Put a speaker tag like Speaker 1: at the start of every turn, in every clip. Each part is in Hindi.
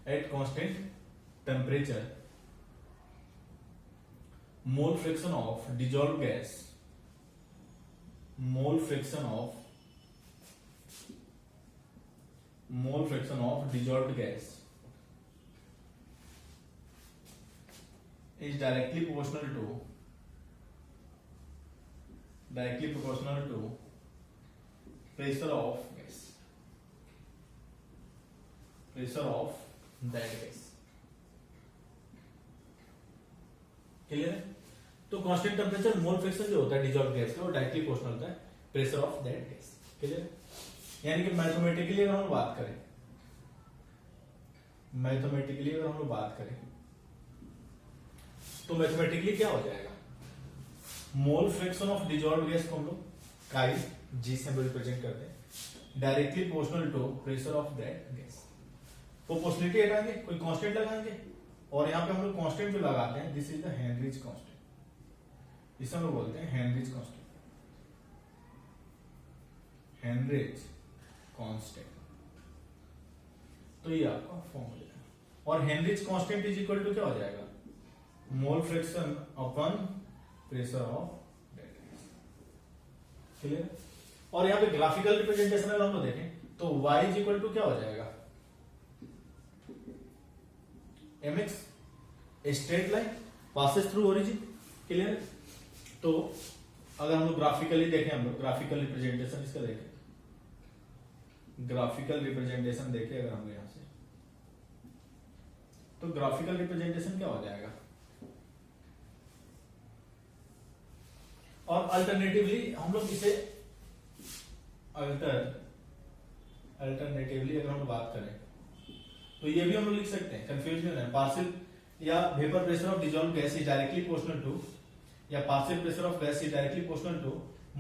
Speaker 1: At constant temperature mole fraction of dissolve gas, mole fraction of dissolved gas is directly proportional to pressure of that gas. Clear है? तो कांस्टेंट टेम्परेचर मोल फ्रैक्शन जो होता है डिजॉल्व गैस का वो डायरेक्टली प्रोपोर्शनल होता है pressure of that gas. Clear है? यानी कि मैथमेटिकली अगर हम बात करें तो मैथमेटिकली क्या हो जाएगा, mole fraction of dissolve gas को हम लोग काई जी से रिप्रेजेंट करते हैं, directly proportional to pressure of that gas. Proportionality हटाएंगे, कोई कांस्टेंट लगाएंगे, और यहां पे हम लोग कांस्टेंट जो लगाते हैं this is the Heinrich constant, इसे हम लोग बोलते हैं हेनरिच कांस्टेंट. तो ये आपका फॉर्म हो जाएगा. और Henry's constant is equal to क्या हो जाएगा, mole fraction upon pressure of that gas. Clear? और यहाँ पे ग्राफिकल रिप्रेजेंटेशन अगर हम लोग देखें तो y इज इक्वल टू क्या हो जाएगा, mx straight line passes through origin. Clear? तो अगर हम लोग ग्राफिकली देखें, हम लोग ग्राफिकल रिप्रेजेंटेशन इसका देखें, अगर हम यहां से, तो ग्राफिकल रिप्रेजेंटेशन क्या हो जाएगा, और अल्टरनेटिवली हम लोग इसे अल्टरनेटिवली अगर हम बात करें तो ये भी हम लोग लिख सकते हैं, कंफ्यूज नहीं होना है. पार्शियल या vapour pressure of dissolve gas is directly proportional to, या partial pressure of gas is directly proportional to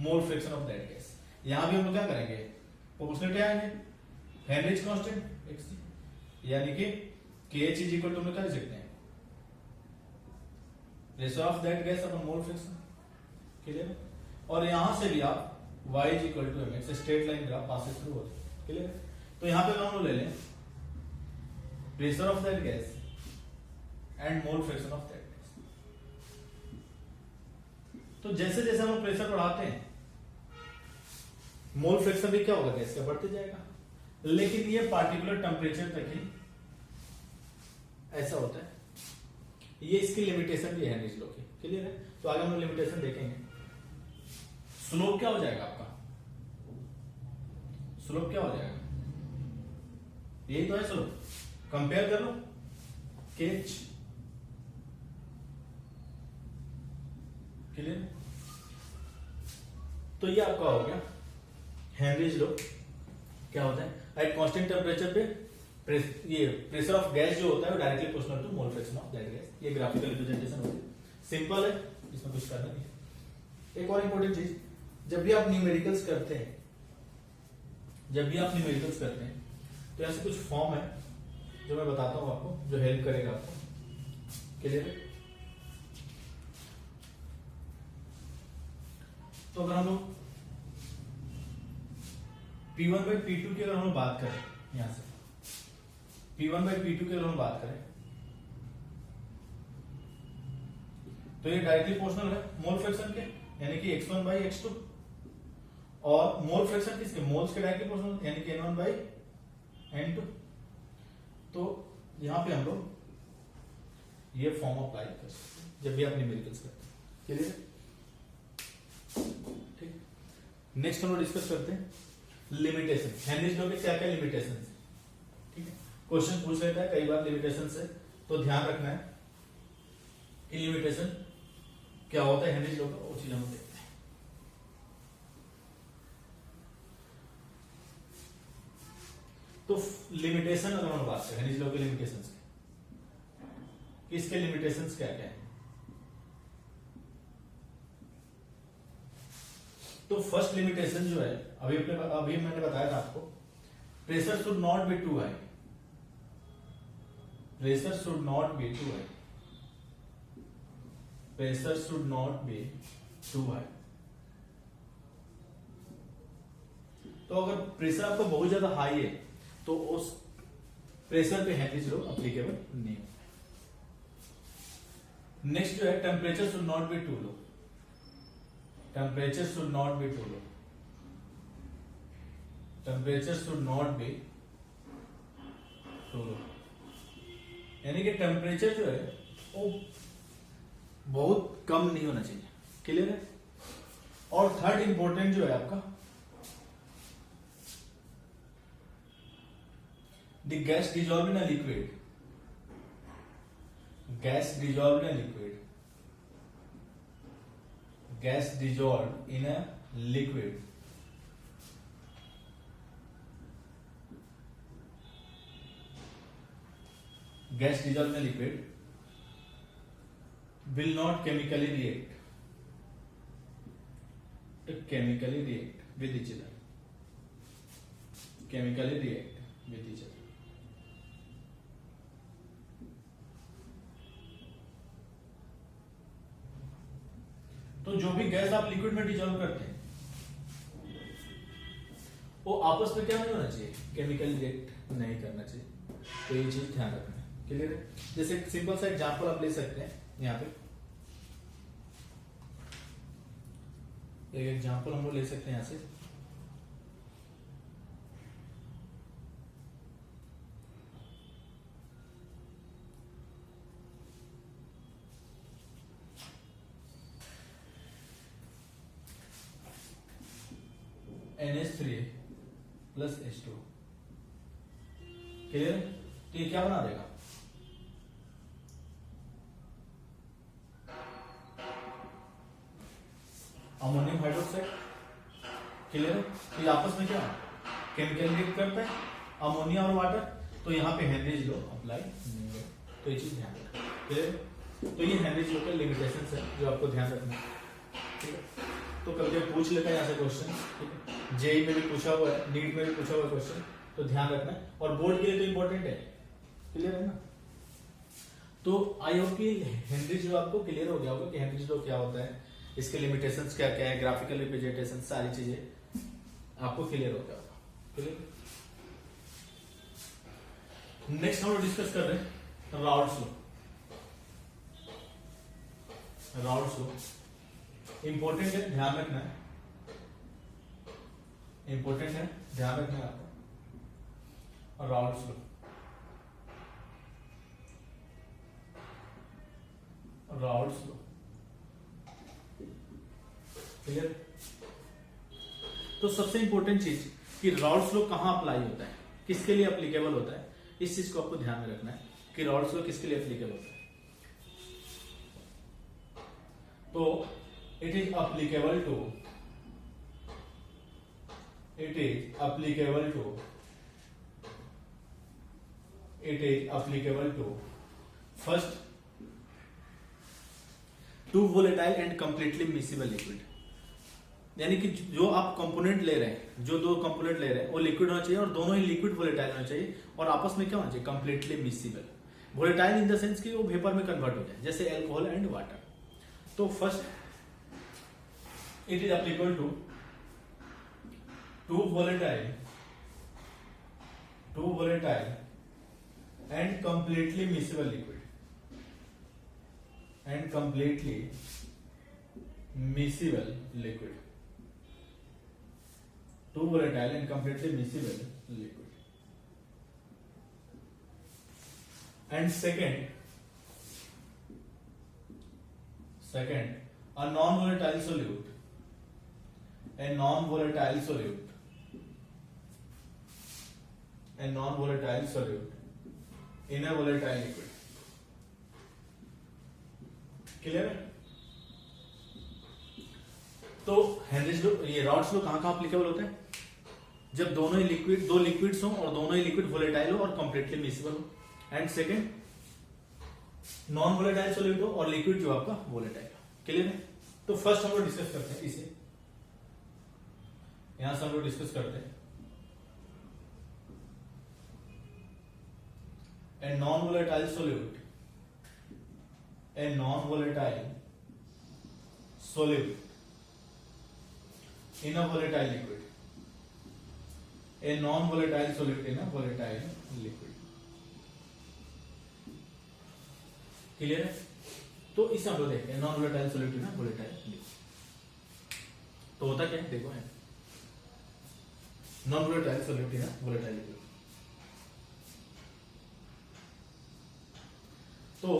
Speaker 1: mole fraction of that gas. यहां भी हम लोग क्या करेंगे, प्रोपोर्शनलिटी आएंगे, हेनरिच कांस्टेंट xg, यानी कि kh इज इक्वल टू हम क्या लिख सकते हैं, pressure of that gas upon mole fraction. Clear? और यहां से भी आप y is equal to mx straight line graph passes through होता है. क्लियर? तो यहां पे हम लोग ले लें pressure of that gas and mole fraction of that gas. तो जैसे जैसे हम प्रेशर बढ़ाते हैं मोल फ्रैक्शन भी क्या होगा, गैस का बढ़ते जाएगा, लेकिन ये पार्टिकुलर टेम्परेचर तक ही ऐसा होता है. ये इसकी लिमिटेशन भी है नीच लो की. क्लियर है? तो आगे हम लिमिटेशन देखेंगे. स्लोप क्या हो जाएगा आपका, स्लोप क्या हो जाएगा, यही तो है स्लोप. कंपेयर कर लो केच. क्लियर? तो ये आपका हो गया हेनरिच लॉ. क्या होता है, एट कांस्टेंट टेम्परेचर पे ये प्रेशर ऑफ गैस जो होता है वो directly proportional to mole fraction of that gas. ये ग्राफिकल रिप्रेजेंटेशन होती है, सिंपल है, इसमें कुछ करना नहीं है. एक और इंपॉर्टेंट चीज, जब भी आप न्यूमेरिकल्स करते हैं तो ऐसे कुछ फॉर्म है जो मैं बताता हूं आपको, जो हेल्प करेगा आपको. क्लियर? तो अगर हम लोग P1 by P2 की अगर हम बात करें, यहां से P1 by P2 की अगर हम बात करें तो ये डायरेक्टली प्रोपोर्शनल है मोल फ्रैक्शन के, यानी कि x1 by x2, और मोल फ्रैक्शन किसके, मोल्स के डायरेक्टली प्रोपोर्शनल, यानी कि n1 by n2. तो यहां पे हम लोग ये फॉर्म अप्लाई कर सकते हैं जब भी आप न्यूमेरिकल्स करते हैं. क्लियर? ठीक. नेक्स्ट हम लोग डिस्कस करते हैं लिमिटेशन. हेनरिच लॉ के क्या क्या लिमिटेशन है. ठीक है, क्वेश्चन पूछ लेता है कई बार लिमिटेशन से, तो ध्यान रखना है कि लिमिटेशन क्या होता है हेनरिच लॉ का, वो चीज हम देखते हैं. तो लिमिटेशन अगर हम बात करें हेनरिच लॉ के लिमिटेशंस की, इसके लिमिटेशंस क्या क्या है. तो फर्स्ट लिमिटेशन जो है, अभी मैंने बताया था आपको, pressure should not be too high. Pressure should not be too high. Pressure should not be too high. तो अगर प्रेशर आपका बहुत ज्यादा हाई है तो उस प्रेशर पे हेनरीज लॉ अप्लीकेबल नहीं होता। नेक्स्ट जो है temperature should not be too low, temperature should not be too low, temperature should not be too low, यानी कि टेम्परेचर जो है वो बहुत कम नहीं होना चाहिए। क्लियर है। और थर्ड इंपॉर्टेंट जो है आपका the gas dissolve in a liquid, gas dissolved in a liquid, gas dissolved in a liquid gas dissolved in a liquid will not chemically react with each other, chemically react with each other। तो जो भी गैस आप लिक्विड में डिजॉल्व करते हैं वो आपस में क्या नहीं होना चाहिए, केमिकल रिएक्ट नहीं करना चाहिए। तो ये चीज ध्यान रखना है। क्लियर है। जैसे एक सिंपल सा एग्जांपल आप ले सकते हैं, यहाँ पे एक एग्जांपल हम लोग ले सकते हैं यहाँ से। NH3 plus H2। क्लियर। तो ये क्या बना देगा, अमोनियम हाइड्रोक्साइड। क्लियर है। तो ये आपस में क्या केमिकल रिएक्ट करता है, अमोनिया और वाटर। तो यहाँ पे हेनरीज लॉ अप्लाई नहीं होगा। तो ये चीज ध्यान रखना। क्लियर। तो ये हेनरीज लॉ के लिमिटेशंस है जो आपको ध्यान रखना है। ठीक है। तो कभी पूछ लेता है यहाँ से क्वेश्चन। ठीक है। जेई में भी पूछा हुआ है, नीट में भी पूछा हुआ क्वेश्चन, तो ध्यान रखना है। और बोर्ड के लिए तो इंपॉर्टेंट है। क्लियर है ना। तो आई होप कि हेनरीज लॉ आपको क्लियर हो गया होगा कि हेनरीज लॉ क्या होता है, इसके लिमिटेशंस क्या क्या है, ग्राफिकल रिप्रेजेंटेशन, सारी चीजें आपको क्लियर हो गया होगा। क्लियर। नेक्स्ट हम लोग डिस्कस कर रहे हैं Raoult's law. Raoult's law important है, ध्यान रखना है। इंपॉर्टेंट है, ध्यान रखना है आपको। Raoult's law, Raoult's law. Clear. तो सबसे इंपॉर्टेंट चीज कि राउल्ट्स लॉ कहां अप्लाई होता है, किसके लिए एप्लीकेबल होता है, इस चीज को आपको ध्यान में रखना है कि राउल्ट्स लॉ किसके लिए एप्लीकेबल होता है। तो it is applicable to first to volatile and completely miscible liquid। यानी कि जो आप कंपोनेंट ले रहे हैं, जो दो कंपोनेंट ले रहे हैं वो लिक्विड होना चाहिए और दोनों ही लिक्विड वोलेटाइल होना चाहिए और आपस में क्या होना चाहिए, completely miscible. Volatile in the sense कि वो वेपर में कन्वर्ट हो जाए, जैसे एल्कोहल एंड वाटर। तो first it is applicable to volatile and completely miscible liquid, and completely miscible liquid, too volatile and completely miscible liquid। And second a non-volatile solute in a volatile liquid। Clear है। तो हेनरीज लॉ, ये राउल्ट्स लॉ कहां एप्लीकेबल होता है, जब दोनों ही लिक्विड, दो लिक्विड्स हो और दोनों ही लिक्विड वोलेटाइल हो और कंप्लीटली मिसिबल हो। And second non volatile solute हो और लिक्विड जो आपका वोलेटाइल हो। क्लियर है। तो फर्स्ट हम लोग डिस्कस करते हैं इसे, यहां से हम लोग डिस्कस करते हैं a non-volatile solute in a volatile liquid, a non-volatile solute in a volatile liquid। Clear है? तो इसे हम लोग देखते हैं नॉन वोलेटाइल सॉल्यूट ना वोलेटाइल लिक्विड। तो होता क्या है देखो है नॉन वोलेटाइल सॉल्यूट ना वोलेटाइल लिक्विड। तो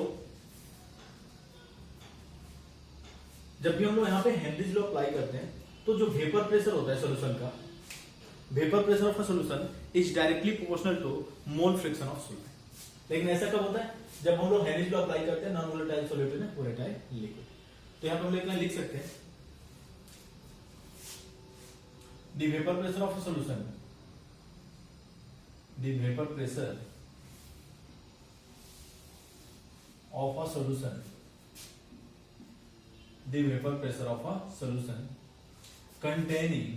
Speaker 1: जब भी हम लोग यहाँ पे हेनरीज लॉ अप्लाई करते हैं तो जो वेपर प्रेशर होता है सॉल्यूशन का, vapour pressure of a solution is directly proportional to mole friction of solvent. लेकिन ऐसा कब होता है जब हम लोग हेनरीज लॉ अप्लाई करते हैं नॉन वोलेटाइल सॉल्यूट में वोलेटाइल लिक्विड। तो यहाँ पे हम लोग लिख सकते हैं the vapour pressure of a solution, the vapour pressure of a solution, the vapor pressure of a solution containing,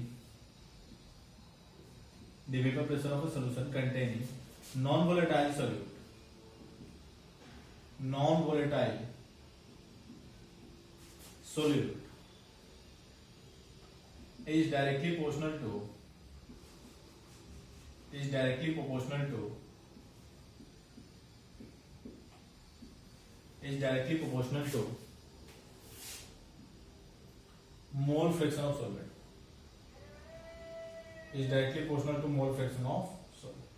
Speaker 1: the vapor pressure of a solution containing non-volatile solute, non-volatile solute is directly proportional to mole fraction of solvent, is directly proportional to mole fraction of solvent।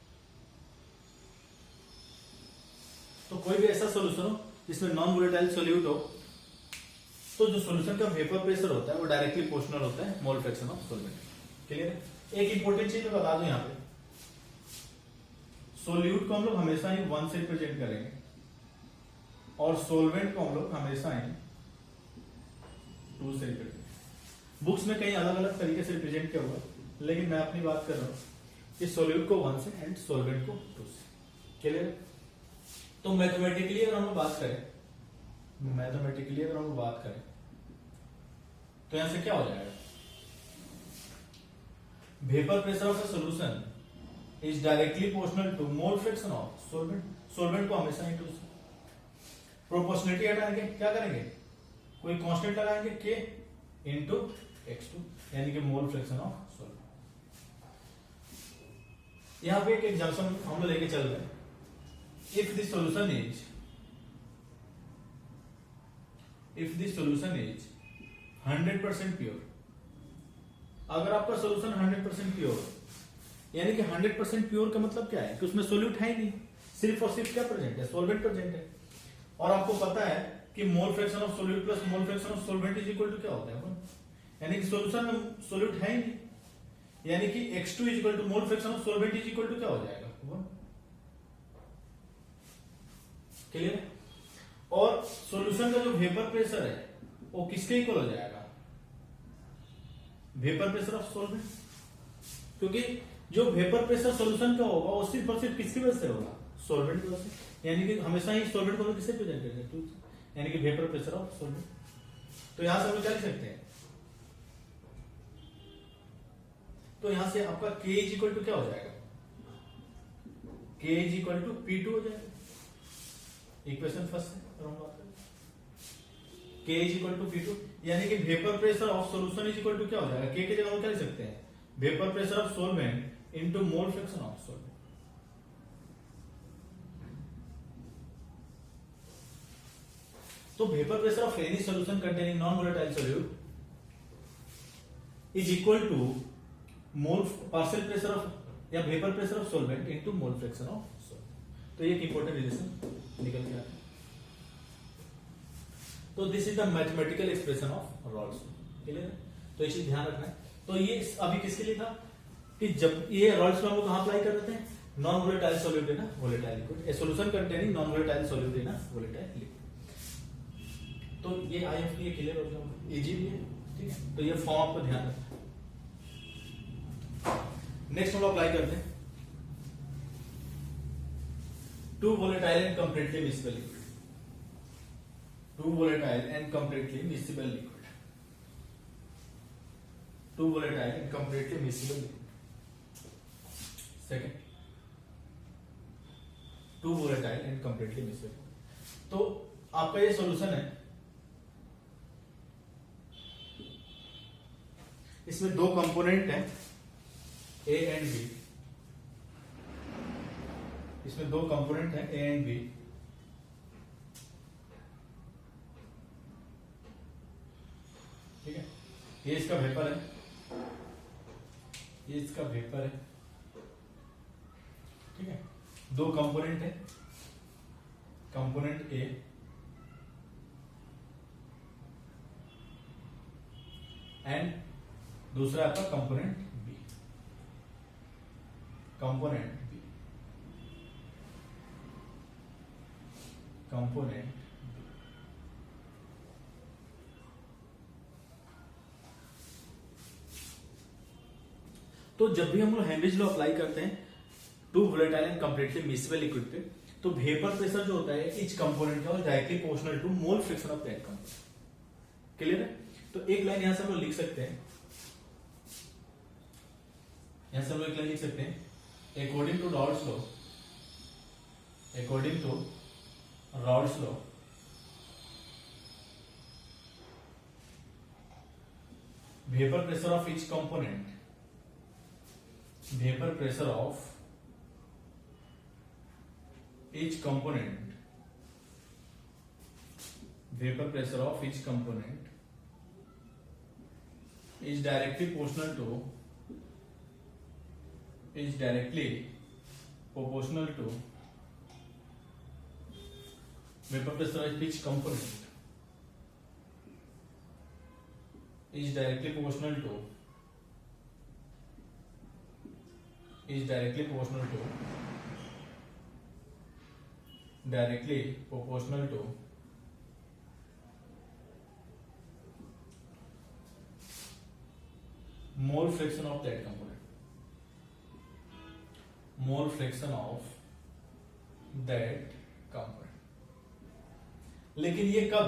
Speaker 1: तो कोई भी ऐसा सॉल्यूशन हो जिसमें नॉन वोलेटाइल सॉल्यूट हो तो जो सॉल्यूशन का वेपर प्रेशर होता है वो डायरेक्टली प्रोपोर्शनल होता है मोल फ्रैक्शन ऑफ सॉल्वेंट। क्लियर है? एक इंपॉर्टेंट चीज मैं बता दूं यहाँ पे, सॉल्यूट को हम लोग हमेशा ही 1 से रिप्रेजेंट करेंगे और सॉल्वेंट को हम लोग हमेशा ही 2 से रिप्रेजेंट। बुक्स में कई अलग अलग तरीके से रिप्रेजेंट किया हुआ, लेकिन मैं अपनी बात कर रहा हूं कि सॉल्यूट को 1 से एंड सॉल्वेंट को 2 से। क्लियर? तो मैथमेटिकली अगर हम बात करें तो यहां से क्या हो जाएगा, vapour pressure of a solution is directly proportional to mole fraction of solvent. Solvent को हमेशा ही 2 से। प्रोपोर्शनलिटी हटाएंगे, क्या करेंगे, कोई कांस्टेंट लगाएंगे k इंटू x2 यानी कि मोल फ्रैक्शन ऑफ सॉल्वेंट। यहां पे एक एग्जांपल हम लोग लेके चल रहे हैं, if the solution is 100% pure. अगर आपका सॉल्यूशन 100% प्योर यानी कि 100% प्योर का मतलब क्या है कि उसमें सॉल्यूट है ही नहीं, सिर्फ और सिर्फ क्या प्रेजेंट है, सॉल्वेंट प्रेजेंट है। और आपको पता है कि mole fraction of solute plus mole fraction of solvent is equal to क्या होता है, यानी कि सॉल्यूशन में सॉल्यूट है ही नहीं, यानी कि x2 is equal to mole fraction of solvent is equal to क्या हो जाएगा, 1। क्लियर? और सॉल्यूशन का जो वेपर प्रेशर है वो किसके इक्वल हो जाएगा, वेपर प्रेशर ऑफ सॉल्वेंट। क्योंकि जो वेपर प्रेशर सॉल्यूशन का होगा वो सिर्फ और सिर्फ किसकी वजह से होगा, सॉल्वेंट की वजह से। यानी कि हमेशा ही सॉल्वेंट को किससे प्रेजेंट करेंगे, यानी कि वेपर प्रेशर ऑफ सॉल्वेंट। तो यहां से हम क्या लिख सकते हैं, तो यहां से आपका K इज इक्वल टू क्या हो जाएगा, K is equal to P2 हो जाएगा। इक्वेशन फर्स्ट है, K is equal to P2 यानी कि vapour pressure of solution is equal to क्या हो जाएगा, K की जगह हम क्या लिख सकते हैं, vapour pressure of solvent into mole fraction of solvent. तो vapour pressure of any solution containing non volatile solute is equal to mole partial pressure of या vapour pressure of solvent into mole fraction of solvent. तो ये एक इंपॉर्टेंट रिलेशन निकल के आता है। तो this is the mathematical expression of Raoult's. Clear? तो ये चीज ध्यान रखना है। तो ये अभी किसके लिए था कि जब ये रॉल्स में हम लोग कहां अप्लाई कर देते हैं, non volatile solute in volatile liquid, A solution containing non volatile solute in volatile liquid. तो ये आईएफ के लिए क्लियर हो गया, इजी भी है। ठीक है? तो ये फॉर्म आपको ध्यान रखना है। नेक्स्ट हम अप्लाई करते हैं to volatile and completely miscible liquid, to volatile and completely miscible liquid, to volatile and completely miscible liquid. Second, to volatile and completely miscible. तो आपका ये सॉल्यूशन है, इसमें 2 कंपोनेंट हैं A एंड B, इसमें 2 कंपोनेंट हैं A एंड B। ये इसका वेपर है, ये इसका वेपर है, ठीक है। दो कंपोनेंट है, कंपोनेंट ए एंड दूसरा आपका component B, component B, component तो जब भी हम लोग हेनरीज लॉ अप्लाई करते हैं to volatile and completely miscible liquid पे, तो वेपर प्रेशर जो होता है ईच कंपोनेंट का directly proportional to mole friction of that component. Clear है? तो एक लाइन यहां से हम लोग लिख सकते हैं, यहां से हम लोग एक लाइन लिख सकते हैं, according to Raoult's law, according to Raoult's law vapour pressure of each component, vapor pressure of each component, vapor pressure of each component is directly proportional to vapor pressure of each component is directly proportional to directly proportional to mole fraction of that component, mole fraction of that component। लेकिन ये कब?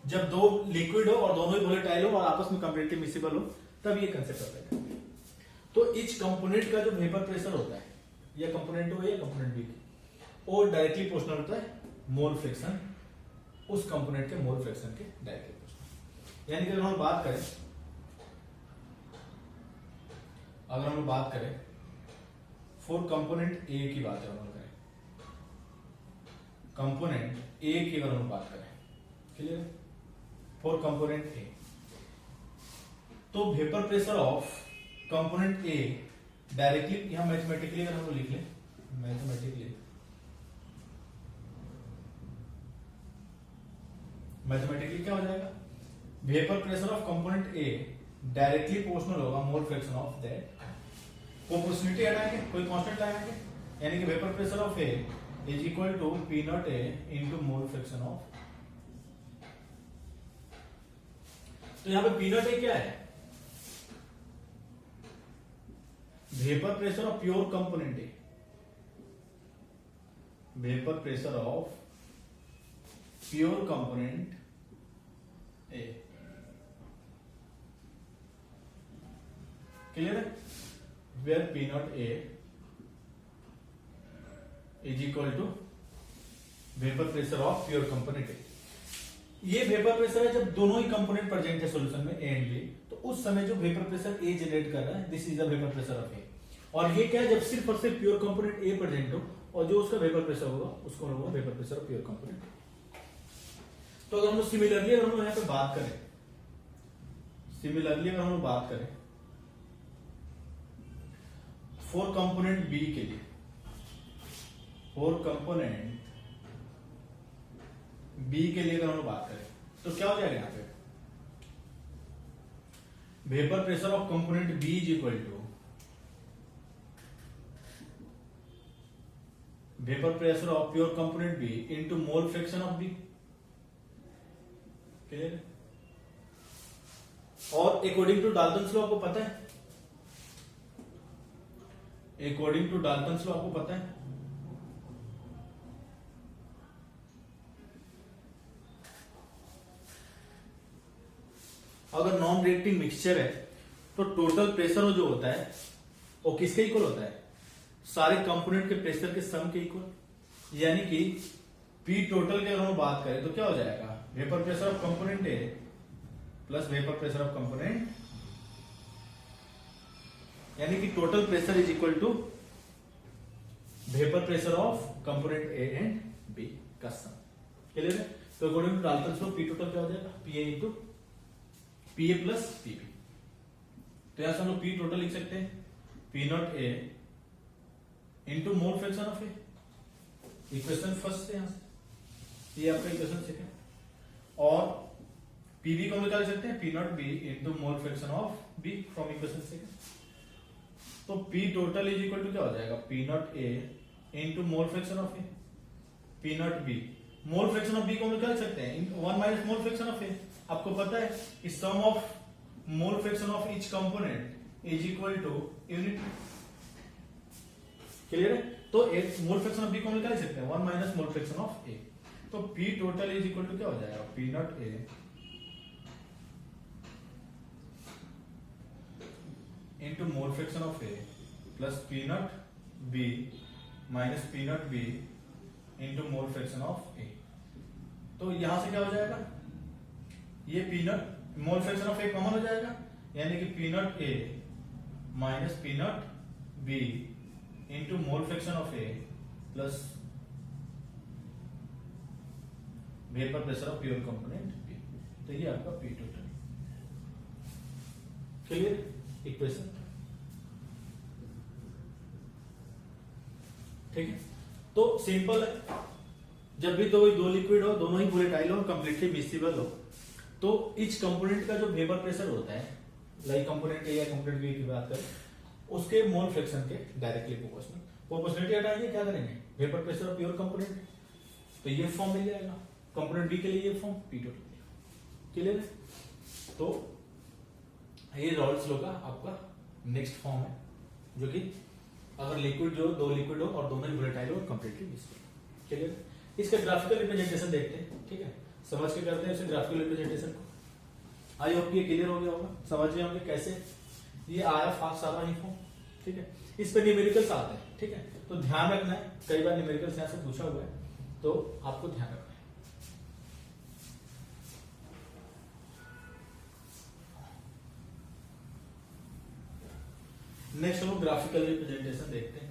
Speaker 1: जब दो लिक्विड हो और दोनों ही वोलेटाइल हो और आपस में कंप्लीटली मिक्सिबल हो, तब ये कंसेप्ट होता है। तो इच कंपोनेंट का जो वेपर प्रेशर होता है, या कंपोनेंट हो या कंपोनेंट बी, वो डायरेक्टली प्रोपोर्शनल होता है मोल फ्रिक्शन, उस कंपोनेंट के मोल फ्रिक्शन के डायरेक्टली प्रोपोर्शनल। यानी कि अगर हम बात करें फॉर कंपोनेंट ए की बात करें, कंपोनेंट ए की अगर हम बात करें, क्लियर? फॉर कंपोनेंट ए, तो vapour pressure of component A directly, यहां मैथमेटिकली अगर हम लोग लिख लें, मैथमेटिकली क्या हो जाएगा? Vapour pressure of component A directly proportional होगा mole fraction of that. Proportionality हटाएंगे, कोई कांस्टेंट लगाएंगे, यानी कि vapour pressure of A is equal to P naught A into mole fraction of. तो यहां पे पी नॉट ए क्या है? Vapour pressure of pure component A, vapour pressure of pure component A. Clear है? Where P naught A is equal to vapour pressure of pure component A. ये वेपर प्रेशर है जब दोनों ही कंपोनेंट प्रेजेंट है सॉल्यूशन में, ए एंड बी, तो उस समय जो वेपर प्रेशर ए जनरेट कर रहा है, this is the vapour pressure of A. और ये क्या है? जब सिर्फ और सिर्फ प्योर कंपोनेंट ए प्रेजेंट हो और जो उसका वेपर प्रेशर होगा उसको हम लोग vapour pressure of pure component. तो अगर हम लोग सिमिलरली अगर हम लोग यहाँ पे बात करें, सिमिलरली अगर हम लोग बात करें फॉर कंपोनेंट बी के लिए, फॉर कंपोनेंट बी के लिए अगर हम लोग बात करें तो क्या हो जाएगा? यहाँ पे vapour pressure of component B is equal to vapour pressure of pure component B into mole fraction of B. Clear? और अकॉर्डिंग टू डाल्टन्स लॉ आपको पता है, अकॉर्डिंग टू डाल्टन्स लॉ आपको पता है, अगर नॉन रिएक्टिंग मिक्सचर है तो टोटल प्रेशर जो होता है वो किसके इक्वल होता है? सारे कंपोनेंट के प्रेशर के सम के इक्वल। यानी कि पी टोटल की अगर हम बात करें तो क्या हो जाएगा? Vapour pressure of component A plus vapour pressure of component, यानी कि total pressure is equal to vapour pressure of component A and B का सम। क्लियर है? तो according to Dalton's law P total क्या हो जाएगा? P A into P A plus P B. तो यहां से हम लोग पी टोटल लिख सकते हैं, P naught A into mole fraction of A, equation first से, यहां से ये आपका इक्वेशन सेकंड, और पीबी को हम निकाल सकते हैं, P naught B into mole fraction of B from equation second. तो P total is equal to क्या हो जाएगा, P naught A into mole fraction of A, P naught B, mole fraction of B को हम निकाल सकते हैं 1 minus mole fraction of A. आपको पता है कि sum of mole fraction of each component is equal to unit, clear है। तो मोल फ्रैक्शन ऑफ बी को हम निकाल सकते हैं 1 minus mole fraction of A. तो P total is equal to क्या हो जाएगा, P naught A into mole fraction of A plus P naught B minus P naught B into mole fraction of A. तो यहां से क्या हो जाएगा, ये P naught mole fraction of A common हो जाएगा, यानी कि P naught A minus P naught B into mole fraction of A plus vapour pressure of pure component B. तो ये आपका पी टोटल, क्लियर इक्वेशन, ठीक है। तो सिंपल है, जब भी तो दो लिक्विड हो, दोनों ही वोलेटाइल हो, कंप्लीटली मिक्सिबल हो, तो ईच कंपोनेंट का जो वेपर प्रेशर होता है, लाइक कंपोनेंट ए या कंपोनेंट बी की बात करें, उसके मोल फ्रैक्शन के डायरेक्टली प्रोपोर्शनल। प्रोपोर्शनलिटी हटाएंगे, क्या करेंगे, vapour pressure of pure component, तो ये फॉर्म मिल जाएगा, कंपोनेंट बी के लिए ये फॉर्म पी टोटल, क्लियर है। तो ये रॉल्स लॉ का आपका नेक्स्ट फॉर्म है, जो कि अगर लिक्विड जो दो लिक्विड हो और दोनों ही वोलेटाइल हो और कंप्लीटली मिक्सिबल, क्लियर। इसका ग्राफिकल रिप्रेजेंटेशन देखते हैं, ठीक है, समझ के करते हैं इसे ग्राफिकल रिप्रेजेंटेशन को। आई होप ये क्लियर हो गया होगा, समझ गए होंगे कैसे ये आया फास्ट सारा ही फॉर्म, ठीक है। इस पे न्यूमेरिकल्स आते हैं, ठीक है, तो ध्यान रखना है, कई बार न्यूमेरिकल्स यहां से पूछा हुआ है, तो आपको ध्यान रखना है। नेक्स्ट हम ग्राफिकल रिप्रेजेंटेशन देखते हैं।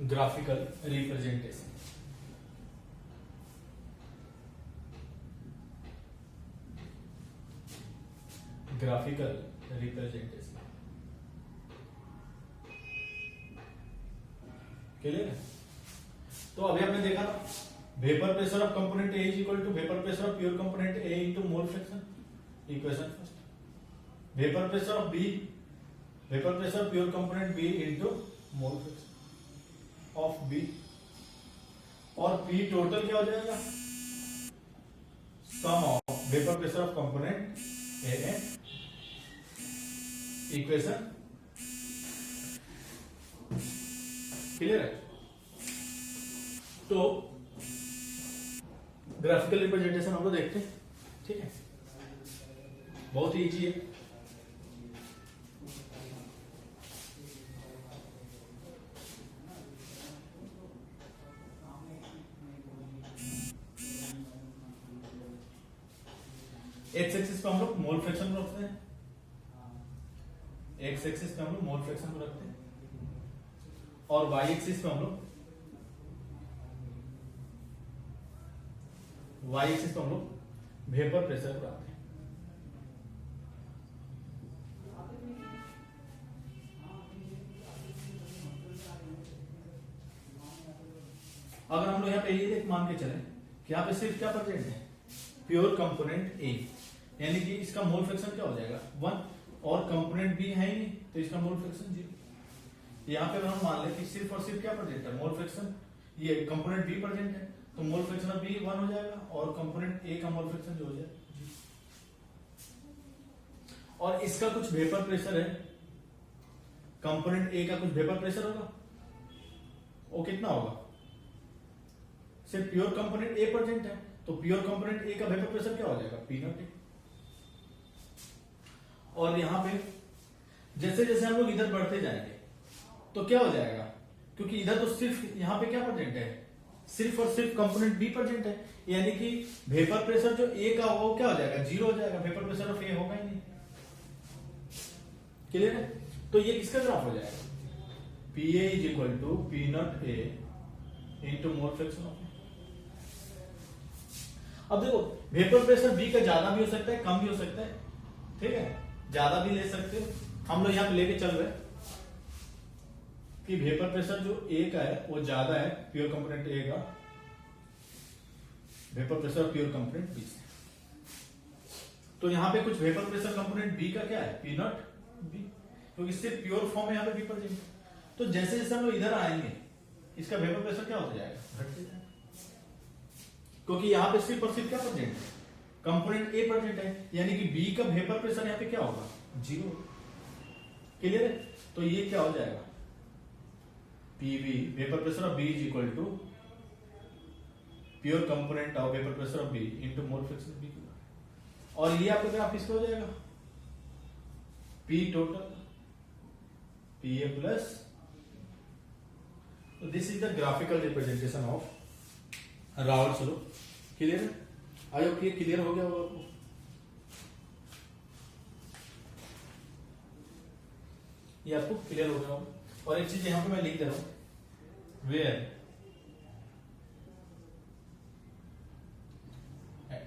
Speaker 1: Graphical representation, graphical representation, clear है। तो अभी आपने देखा ना, vapour pressure of component A is equal to vapour pressure of pure component A into mole fraction, equation first. Vapour pressure of B, vapour pressure of pure component B into mole fraction of B, और पी टोटल क्या हो जाएगा, sum of vapour pressure of component A and equation, clear है। तो ग्राफिकल रिप्रेजेंटेशन हम लोग देखते हैं, ठीक है, बहुत ही इजी है। एक्स एक्सिस पे हम लोग मोल फ्रैक्शन को रखते हैं, एक्स एक्सिस पे हम लोग मोल फ्रैक्शन को रखते हैं, और वाई एक्सिस पे हम लोग वेपर प्रेशर को रखते हैं। अगर हम लोग यहाँ पे ये मान के चले कि यहाँ पे सिर्फ क्या प्रेजेंट है, प्योर कंपोनेंट ए, यानी कि इसका मोल फ्रैक्शन क्या हो जाएगा 1, और कंपोनेंट बी है ही नहीं, तो इसका मोल फ्रैक्शन 0। यहाँ पे हम मान लेते सिर्फ और सिर्फ क्या प्रेजेंट है, मोल फ्रैक्शन, ये कंपोनेंट बी प्रेजेंट है, तो मोल फ्रैक्शन ऑफ बी 1 हो जाएगा, और कंपोनेंट ए का मोल फ्रैक्शन जो हो जाएगा, और इसका कुछ वेपर प्रेशर है, कंपोनेंट ए का कुछ वेपर प्रेशर होगा, वो कितना होगा, सिर्फ प्योर कंपोनेंट ए प्रेजेंट है, तो प्योर कंपोनेंट ए का वेपर प्रेशर क्या हो जाएगा, पी नॉट ए। और यहां पे जैसे जैसे हम लोग इधर बढ़ते जाएंगे तो क्या हो जाएगा, क्योंकि इधर तो सिर्फ यहां पे क्या प्रेजेंट है, सिर्फ और सिर्फ कंपोनेंट बी प्रेजेंट है, यानी कि वेपर प्रेशर जो ए का होगा वो क्या हो जाएगा, 0 हो जाएगा, वेपर प्रेशर ऑफ ए होगा ही नहीं, क्लियर है। तो ये किसका ग्राफ हो जाएगा, P A is equal to P naught A into mole fraction of A. अब देखो वेपर प्रेशर बी का ज्यादा भी हो सकता है, कम भी हो सकता है, ठीक है, ज्यादा भी ले सकते हो। हम लोग यहाँ पे लेके चल रहे हैं कि वेपर प्रेशर जो ए का है वो ज्यादा है प्योर कंपोनेंट ए का vapour pressure pure component B से। तो यहाँ पे कुछ वेपर प्रेशर कंपोनेंट बी का क्या है, पी नॉट बी, क्योंकि सिर्फ प्योर फॉर्म में यहाँ पे बी पर जाएंगे। तो जैसे जैसे हम लोग इधर आएंगे इसका वेपर प्रेशर क्या होता जाएगा, घटते जाएगा, क्योंकि यहाँ पे सिर्फ और सिर्फ क्या प्रेजेंट है, कंपोनेंट ए प्रेजेंट है, यानी कि बी का वेपर प्रेशर यहाँ पे क्या होगा, 0। क्लियर है? तो ये क्या हो जाएगा, PV vapour pressure of B is equal to pure component of vapour pressure of B into mole fraction B, और ये आपका ग्राफ किसका हो जाएगा, P total P A plus. तो this is the graphical representation of Raoult's law. Clear है? आई होप ये क्लियर हो गया होगा आपको। ये आपको क्लियर हो गया होगा। और एक चीज यहां पे मैं लिख दे रहा हूं, where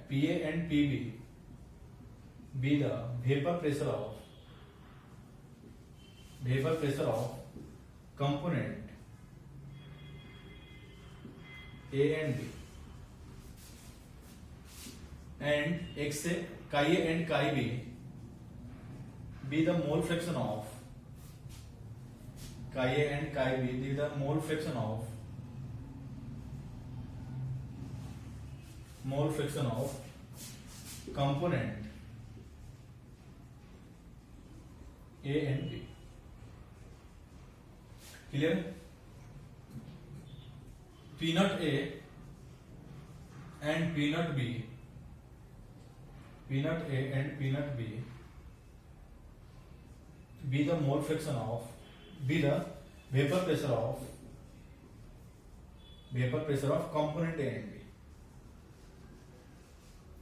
Speaker 1: PA and PB be the vapour pressure of component A and B, and एक से chi A and chi B the mole fraction of chi A and chi B the mole fraction of component A and B. Clear? P naught A and P naught B, P naught A and P naught B be the mole fraction of, be the vapor pressure of component A and B,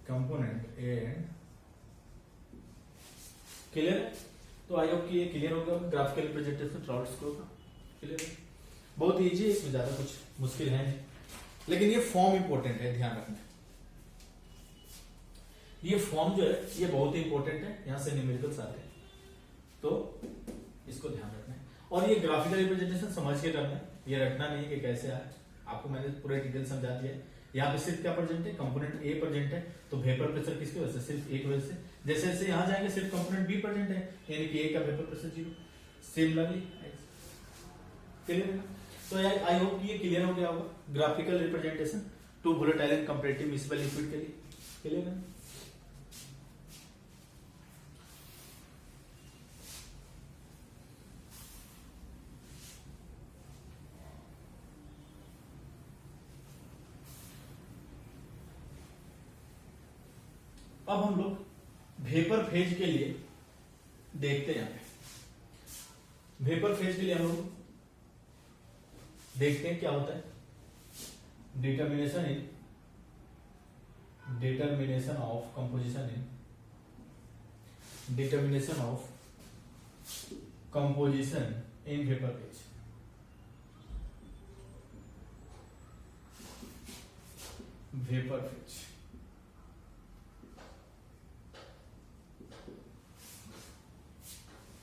Speaker 1: component A and। Clear है? तो आई होप कि ये क्लियर हो गया ग्राफिकल रिप्रेजेंटेशन राउल्ट्स लॉ का। क्लियर है? बहुत इजी है, इसमें ज्यादा कुछ मुश्किल है नहीं, लेकिन ये फॉर्म इंपॉर्टेंट है, ध्यान रखना। ये फॉर्म जो है ये बहुत ही इंपॉर्टेंट है, यहां से न्यूमेरिकल्स आते हैं, तो इसको ध्यान रखना है। और ये ग्राफिकल रिप्रेजेंटेशन समझ के करना है, ये रखना नहीं कि कैसे आए, आपको मैंने पूरा डिटेल समझा दिया है। यहाँ पे सिर्फ क्या प्रेजेंट है, कंपोनेंट ए प्रेजेंट है, तो वेपर प्रेशर किसकी वजह से, सिर्फ एक वजह से। जैसे जैसे यहाँ जाएंगे सिर्फ कंपोनेंट बी प्रेजेंट है, यानी कि ए का वेपर प्रेशर 0। सिमिलरली क्लियर है? तो आई होप ये क्लियर हो गया होगा graphical representation to volatile and comparative miscible liquid के लिए। क्लियर है? अब हम लोग वेपर फेज के लिए देखते हैं। यहाँ पे वेपर फेज के लिए हम लोग देखते हैं क्या होता है, determination of composition in vapour phase.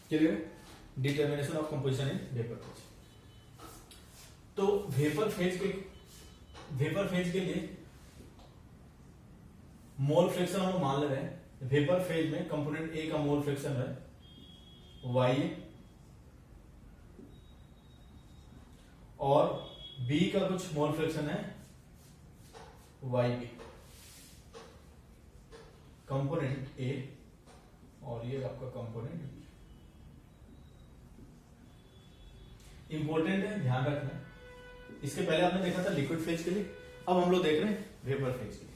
Speaker 1: Clear? Determination of composition in vapour phase. तो वेपर फेज के लिए मोल फ्रैक्शन हम मान ले रहे हैं। वेपर फेज में कंपोनेंट ए का मोल फ्रैक्शन है y और बी का कुछ मोल फ्रैक्शन है yb, कंपोनेंट ए और ये आपका कंपोनेंट बी। इंपॉर्टेंट है, ध्यान रखना है। इसके पहले आपने देखा था लिक्विड फेज के लिए, अब हम लोग देख रहे हैं वेपर फेज के लिए।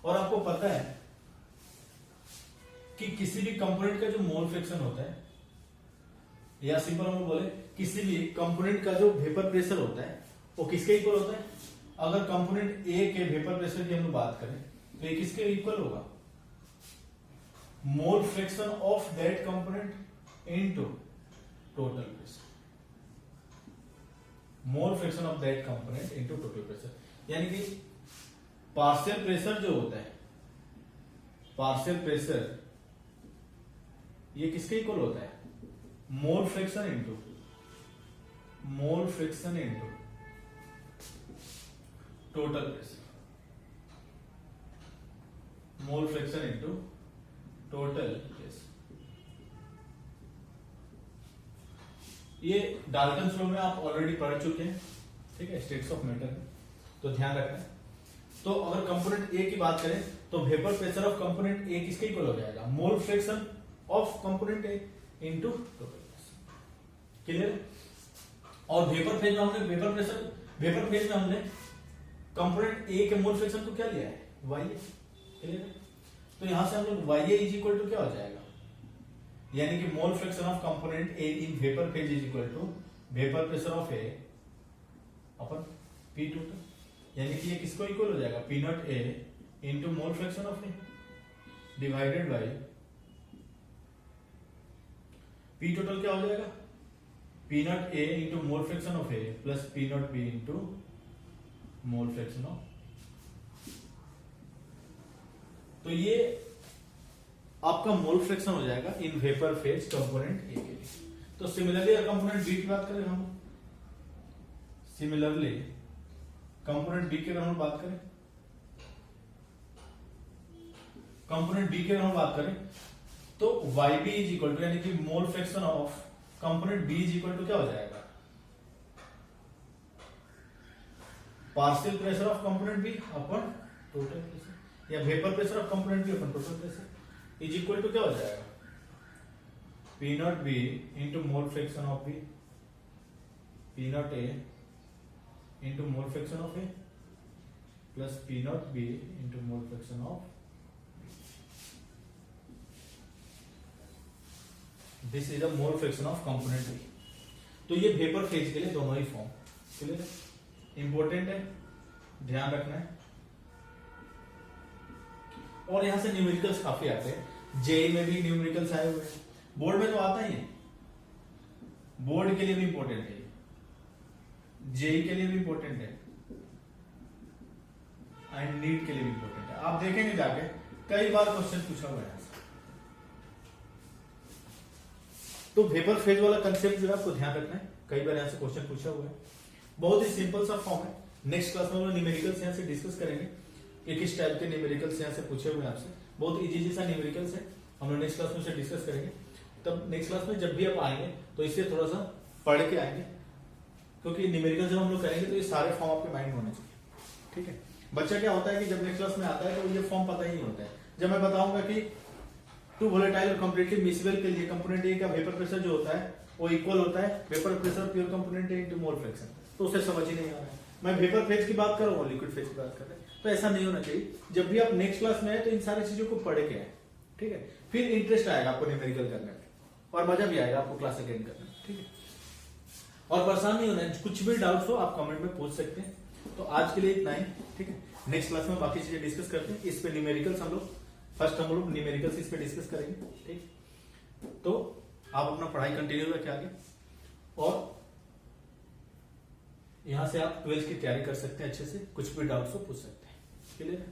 Speaker 1: और आपको पता है कि किसी भी कंपोनेंट का जो मोल फ्रैक्शन होता है, या सिंपल हम लोग बोले किसी भी कंपोनेंट का जो वेपर प्रेशर होता है वो किसके इक्वल होता है। अगर कंपोनेंट ए के वेपर प्रेशर की हम लोग बात करें तो ये किसके इक्वल होगा, mole fraction of that component into total pressure, mole fraction of that component into total pressure. यानी कि पार्शियल प्रेशर जो होता है, पार्शियल प्रेशर ये किसके इक्वल होता है, mole fraction into total pressure, mole fraction into total pressure. ये डाल्टन लॉ में आप ऑलरेडी पढ़ चुके हैं, ठीक है, स्टेट्स ऑफ मैटर में, तो ध्यान रखना है। तो अगर कंपोनेंट ए की बात करें तो वेपर प्रेशर ऑफ कंपोनेंट ए किसके इक्वल हो जाएगा, mole fraction of component A into total pressure. Clear? और वेपर फेज में हमने कंपोनेंट ए के मोल फ्रिक्शन को क्या लिया है, वाई। क्लियर? तो यहां से हम लोग वाई इज इक्वल टू क्या हो जाएगा, यानी कि mole friction of component A in vapour phase is equal to vapour pressure of A upon P total, यानी कि ये किसको इक्वल हो जाएगा, P naught A into mole friction of A divided by P total क्या हो जाएगा, P naught A into mole friction of A plus P naught B into mole friction of. तो ये आपका मोल फ्रिक्शन हो जाएगा इन वेपर फेज कंपोनेंट ए के लिए। तो सिमिलरली अगर कंपोनेंट बी की बात करें हम, सिमिलरली कंपोनेंट बी की अगर हम बात करें, कंपोनेंट बी की अगर हम बात करें तो Y B is equal to, यानी कि mole friction of component B is equal to क्या हो जाएगा, partial pressure of component B upon total pressure, या vapour pressure of component B upon total pressure is equal to क्या हो जाएगा, P naught B into mole friction of B, P naught A into mole friction of A plus P naught B into mole friction of. This is the mole friction of component B. तो ये वेपर फेज के लिए दोनों ही फॉर्म क्लियर है, इंपॉर्टेंट है, ध्यान रखना है। और यहां से न्यूमेरिकल्स काफी आते हैं, जेई में भी न्यूमेरिकल्स आए हुए हैं, बोर्ड में तो आता ही है, बोर्ड के लिए भी इंपॉर्टेंट है, जेई के लिए भी इंपॉर्टेंट है एंड नीट के लिए भी इंपॉर्टेंट है। आप देखेंगे जाके कई बार क्वेश्चन पूछा हुआ है। तो वेपर फेज वाला कंसेप्ट जो है आपको ध्यान रखना है, कई बार यहां से क्वेश्चन पूछा हुआ है, बहुत ही सिंपल सा फॉर्म है। नेक्स्ट क्लास में हम लोग न्यूमेरिकल्स यहां से डिस्कस करेंगे कि किस टाइप के न्यूमेरिकल्स यहां से पूछे हुए हैं आपसे, बहुत इजी सा न्यूमेरिकल्स है, हम लोग नेक्स्ट क्लास में उसे डिस्कस करेंगे। तब नेक्स्ट क्लास में जब भी आप आएंगे तो इसे थोड़ा सा पढ़ के आएंगे, क्योंकि न्यूमेरिकल जब हम लोग करेंगे तो ये सारे फॉर्म आपके माइंड में होने चाहिए, ठीक है। बच्चा क्या होता है कि जब नेक्स्ट क्लास में आता है तो ये फॉर्म पता ही नहीं होता है। जब मैं बताऊंगा कि टू वोलेटाइल और कंप्लीटली मिसिबल के लिए कंपोनेंट ए का वेपर प्रेशर जो होता है वो इक्वल होता है vapour pressure pure component A into mole fraction, तो उसे समझ ही नहीं आ रहा है। मैं वेपर फेज की बात कर रहा हूँ, लिक्विड फेज की बात कर रहे हैं, तो ऐसा नहीं होना चाहिए। जब भी आप नेक्स्ट क्लास में आए तो इन सारी चीजों को पढ़ के आए, ठीक है, फिर इंटरेस्ट आएगा आपको न्यूमेरिकल करने में और मजा भी आएगा आपको क्लास अटेंड करने में, ठीक है। और परेशान नहीं होना है, कुछ भी डाउट्स हो आप कमेंट में पूछ सकते हैं। तो आज के लिए इतना ही, ठीक है। नेक्स्ट क्लास में बाकी चीजें डिस्कस करते हैं। इस पे न्यूमेरिकल्स हम लोग फर्स्ट हम लोग न्यूमेरिकल्स इस पे डिस्कस करेंगे, ठीक। तो आप अपना पढ़ाई कंटिन्यू रखें आगे, और यहां से आप 12th की तैयारी कर सकते हैं अच्छे से, कुछ भी डाउट्स हो पूछ सकते हैं, क्लियर है।